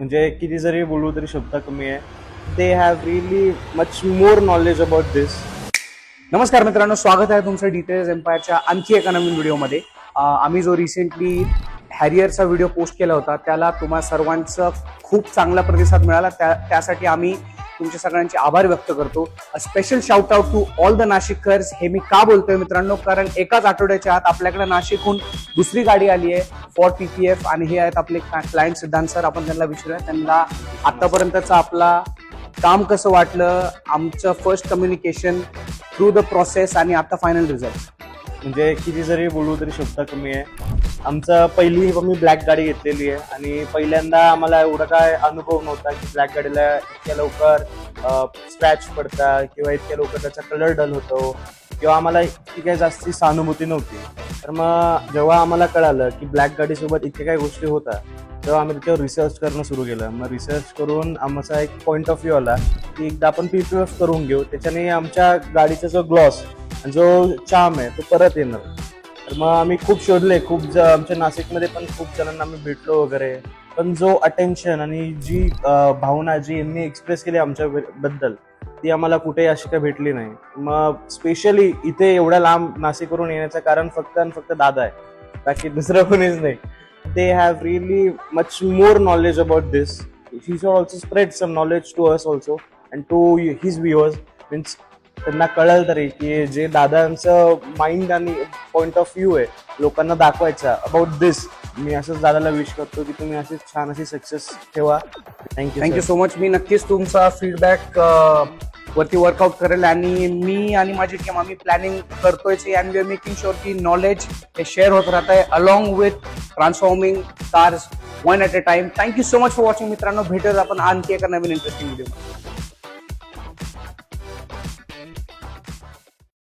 म्हणजे किती जरी बोलू तरी शब्द कमी आहे. They have really much more knowledge about this. नमस्कार मित्रांनो, स्वागत आहे तुमचं डिटेल्स एम्पायरच्या आणखी एका नवीन व्हिडिओमध्ये. आम्ही जो रिसेंटली हॅरियरचा व्हिडिओ पोस्ट केला होता त्याला तुम्हा सर्वांचा खूप चांगला प्रतिसाद मिळाला. त्यासाठी आम्ही तुमच्या सगळ्यांचे आभार व्यक्त करतो. Special shout out to all the Nashikkars. हे मी का बोलतोय मित्रांनो, कारण एकाच आठवड्याच्या आत आपल्याकडे नाशिकहून दुसरी गाडी आली आहे फॉर TPF आणि हे आहेत आपले क्लायंट सिद्धांत सर. आपण त्यांना विचारूया त्यांना आतापर्यंतचा आपला काम कसं वाटलं, आमचं first communication through the process आणि आता फायनल रिझल्ट. म्हणजे किती जरी बोलू तरी शब्द कमी आहे. आमचं पहिली मी ब्लॅक गाडी घेतलेली आहे आणि पहिल्यांदा आम्हाला एवढा काय अनुभव नव्हता की ब्लॅक गाडीला इतक्या लवकर स्क्रॅच पडतात किंवा इतक्या लवकर त्याचा कलर डल होतो किंवा आम्हाला इतकी काही जास्ती सहानुभूती नव्हती. तर मग जेव्हा आम्हाला कळालं की ब्लॅक गाडीसोबत इतक्या काही गोष्टी होतात तेव्हा आम्ही त्याच्यावर रिसर्च करणं सुरू केलं. मग रिसर्च करून आमचा एक पॉईंट ऑफ व्ह्यू आला की एकदा आपण PPF करून घेऊ, त्याच्याने आमच्या गाडीचा जो ग्लॉस जो चार्म आहे तो परत येणार. तर मग आम्ही खूप शोधले, आमच्या नाशिकमध्ये पण खूप जणांना आम्ही भेटलो वगैरे, पण जो अटेन्शन आणि जी भावना जी यांनी एक्सप्रेस केली आमच्याबद्दल ती आम्हाला कुठेही अशी काही भेटली नाही. मग स्पेशली इथे एवढ्या लांब नाशिकवरून येण्याचं कारण फक्त आणि फक्त दादा आहे, बाकी दुसरं कोणीच नाही. They have really much more knowledge about this. He should also spread some knowledge to us also and to his viewers. Means त्यांना कळलं तरी की जे दादांचं माइंड आणि पॉइंट ऑफ व्ह्यू आहे लोकांना दाखवायचा अबाउट दिस. मी असंच दादाला विश करतो की तुम्ही अशी छान अशी सक्सेस ठेवा. Thank you so much. मी नक्कीच तुमचा फीडबॅक वरती वर्कआउट करेल आणि मी आणि माझी टीम आम्ही प्लॅनिंग करतोय and we are making sure की नॉलेज हे शेअर होत राहत आहे along with transforming cars one at a time. Thank you so much for watching मित्रांनो. भेटत आपण आणखी एका नवीन इंटरेस्टिंग व्हिडिओ.